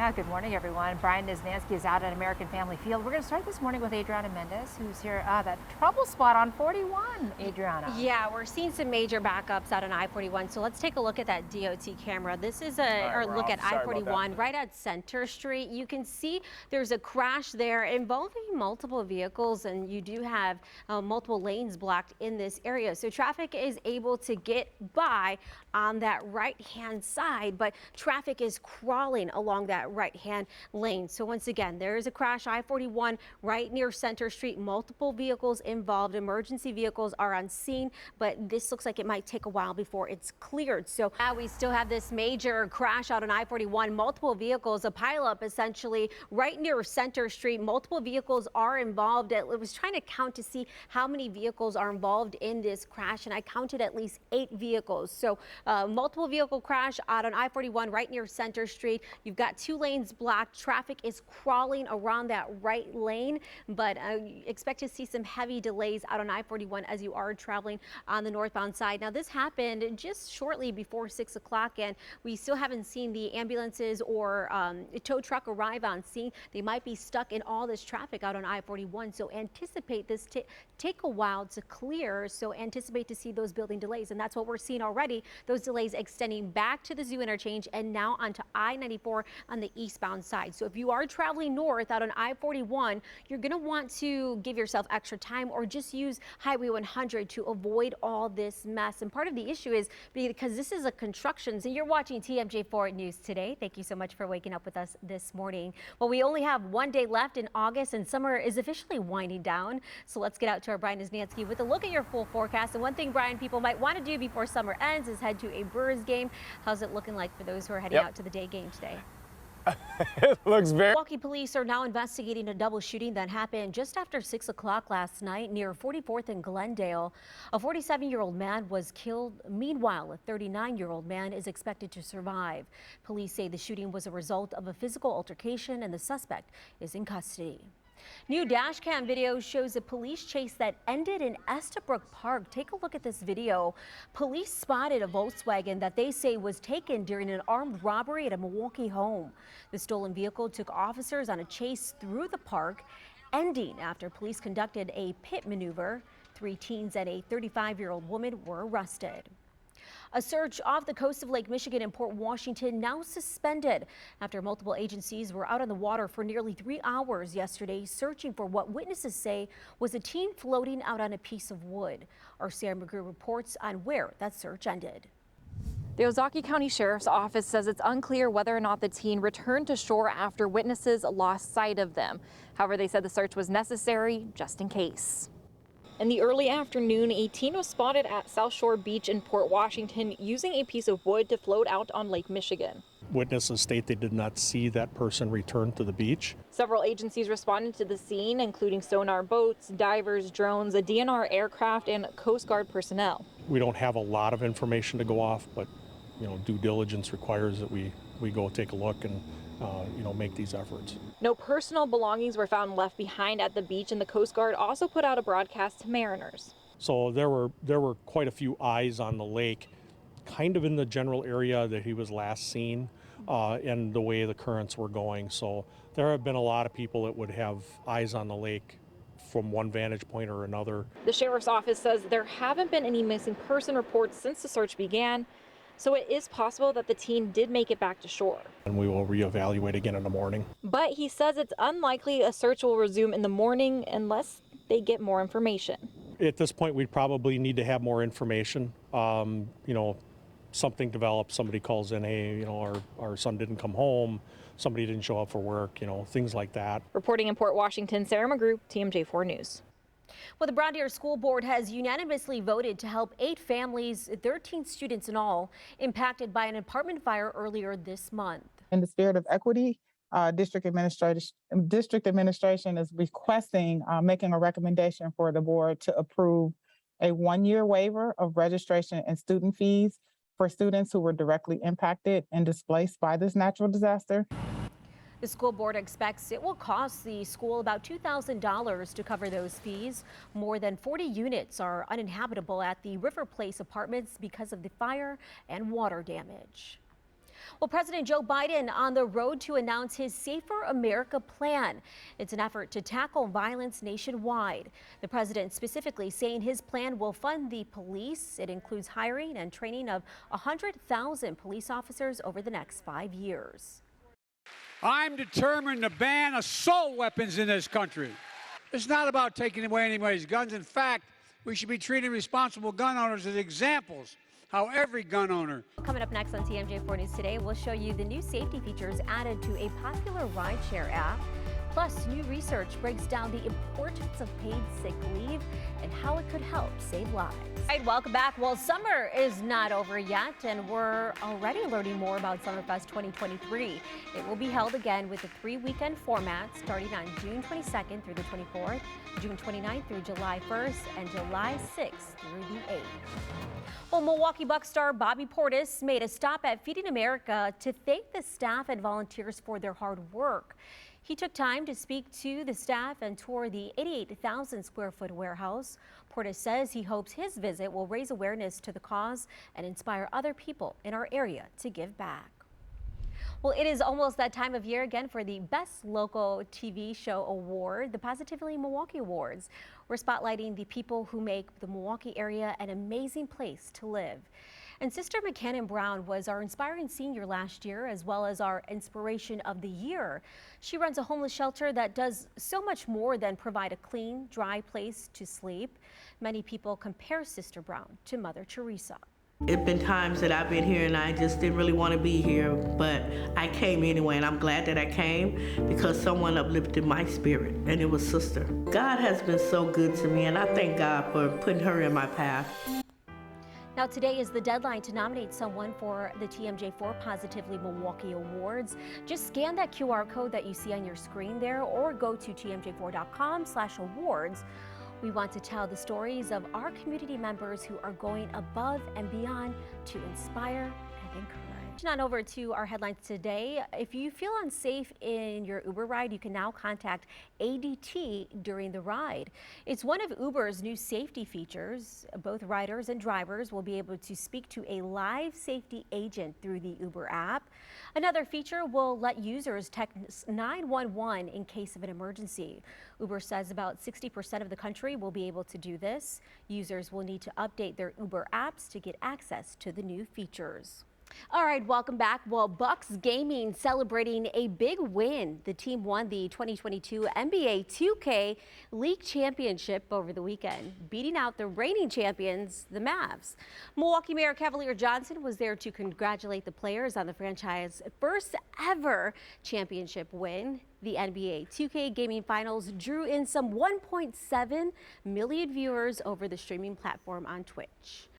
Yeah, good morning, everyone. Brian Niznansky is out at American Family Field. We're going to start this morning with Adriana Mendez, who's here. That trouble spot on 41, Adriana. Yeah, we're seeing some major backups out on I-41. So let's take a look at that DOT camera. This is a look at I-41 right at Center Street. You can see there's a crash there involving multiple vehicles, and you do have multiple lanes blocked in this area. So traffic is able to get by on that right-hand side, but traffic is crawling along that right-hand lane. So once again, there is a crash, I-41 right near Center Street. Multiple vehicles involved. Emergency vehicles are on scene, but this looks like it might take a while before it's cleared. So now we still have this major crash out on I-41. Multiple vehicles, a pileup essentially right near Center Street. Multiple vehicles are involved. It was trying to count to see how many vehicles are involved in this crash, and I counted at least 8 vehicles. So multiple vehicle crash out on I-41 right near Center Street. You've got 2 lanes blocked. Traffic is crawling around that right lane, but expect to see some heavy delays out on I-41 as you are traveling on the northbound side. Now, this happened just shortly before 6 o'clock, and we still haven't seen the ambulances or a tow truck arrive on scene. They might be stuck in all this traffic out on I-41, so anticipate this take a while to clear, so anticipate to see those building delays, and that's what we're seeing already. Those delays extending back to the Zoo interchange and now onto I-94 on the eastbound side. So if you are traveling north out on I-41, you're going to want to give yourself extra time or just use Highway 100 to avoid all this mess. And part of the issue is because this is a construction. So you're watching TMJ4 News today. Thank you so much for waking up with us this morning. Well, we only have one day left in August and summer is officially winding down. So let's get out to our Brian Niznansky with a look at your full forecast. And one thing, Brian, people might want to do before summer ends is head to a Brewers game. How's it looking like for those who are heading out to the day game today? It looks very... Milwaukee police are now investigating a double shooting that happened just after 6 o'clock last night near 44th and Glendale. A 47-year-old man was killed. Meanwhile, a 39-year-old man is expected to survive. Police say the shooting was a result of a physical altercation and the suspect is in custody. New dash cam video shows a police chase that ended in Estabrook Park. Take a look at this video. Police spotted a Volkswagen that they say was taken during an armed robbery at a Milwaukee home. The stolen vehicle took officers on a chase through the park, ending after police conducted a pit maneuver. 3 teens and a 35-year-old woman were arrested. A search off the coast of Lake Michigan and Port Washington now suspended after multiple agencies were out on the water for nearly 3 hours yesterday searching for what witnesses say was a teen floating out on a piece of wood. Our Sarah McGrew reports on where that search ended. The Ozaukee County Sheriff's Office says it's unclear whether or not the teen returned to shore after witnesses lost sight of them. However, they said the search was necessary just in case. In the early afternoon, a teen was spotted at South Shore Beach in Port Washington using a piece of wood to float out on Lake Michigan. Witnesses state they did not see that person return to the beach. Several agencies responded to the scene, including sonar boats, divers, drones, a DNR aircraft, and Coast Guard personnel. We don't have a lot of information to go off, but due diligence requires that we go take a look and make these efforts. No personal belongings were found left behind at the beach, and the Coast Guard also put out a broadcast to mariners. So there were quite a few eyes on the lake, kind of in the general area that he was last seen, and the way the currents were going. So there have been a lot of people that would have eyes on the lake from one vantage point or another. The Sheriff's Office says there haven't been any missing person reports since the search began. So it is possible that the teen did make it back to shore. And we will reevaluate again in the morning. But he says it's unlikely a search will resume in the morning unless they get more information. At this point, we'd probably need to have more information. Something develops, somebody calls in, hey, our son didn't come home, somebody didn't show up for work, things like that. Reporting in Port Washington, Sarah McGrew, TMJ4 News. Well, the Brown Deer School Board has unanimously voted to help 8 families, 13 students in all, impacted by an apartment fire earlier this month. In the spirit of equity, district administration is requesting, making a recommendation for the board to approve a 1-year waiver of registration and student fees for students who were directly impacted and displaced by this natural disaster. The school board expects it will cost the school about $2,000 to cover those fees. More than 40 units are uninhabitable at the River Place apartments because of the fire and water damage. Well, President Joe Biden on the road to announce his Safer America plan. It's an effort to tackle violence nationwide. The president specifically saying his plan will fund the police. It includes hiring and training of 100,000 police officers over the next 5 years. I'm determined to ban assault weapons in this country. It's not about taking away anybody's guns. In fact, we should be treating responsible gun owners as examples. How every gun owner. Coming up next on TMJ4 News Today, we'll show you the new safety features added to a popular rideshare app. Plus, new research breaks down the importance of paid sick leave and how it could help save lives. All right, welcome back. Well, summer is not over yet, and we're already learning more about Summerfest 2023. It will be held again with a 3-weekend format starting on June 22nd through the 24th, June 29th through July 1st, and July 6th through the 8th. Well, Milwaukee Bucks star Bobby Portis made a stop at Feeding America to thank the staff and volunteers for their hard work. He took time to speak to the staff and tour the 88,000 square foot warehouse. Portis says he hopes his visit will raise awareness to the cause and inspire other people in our area to give back. Well, it is almost that time of year again for the Best Local TV Show Award, the Positively Milwaukee Awards. We're spotlighting the people who make the Milwaukee area an amazing place to live. And Sister McCannon Brown was our inspiring senior last year, as well as our inspiration of the year. She runs a homeless shelter that does so much more than provide a clean, dry place to sleep. Many people compare Sister Brown to Mother Teresa. It's been times that I've been here and I just didn't really want to be here, but I came anyway, and I'm glad that I came because someone uplifted my spirit, and it was Sister. God has been so good to me, and I thank God for putting her in my path. Now, today is the deadline to nominate someone for the TMJ4 Positively Milwaukee Awards. Just scan that QR code that you see on your screen there, or go to tmj4.com/awards. We want to tell the stories of our community members who are going above and beyond to inspire and encourage. On over to our headlines today. If you feel unsafe in your Uber ride, you can now contact ADT during the ride. It's one of Uber's new safety features. Both riders and drivers will be able to speak to a live safety agent through the Uber app. Another feature will let users text 911 in case of an emergency. Uber says about 60% of the country will be able to do this. Users will need to update their Uber apps to get access to the new features. All right, welcome back. Well, Bucks Gaming celebrating a big win. The team won the 2022 NBA 2K League Championship over the weekend, beating out the reigning champions, the Mavs. Milwaukee Mayor Cavalier Johnson was there to congratulate the players on the franchise's first ever championship win. The NBA 2K Gaming Finals drew in some 1.7 million viewers over the streaming platform on Twitch.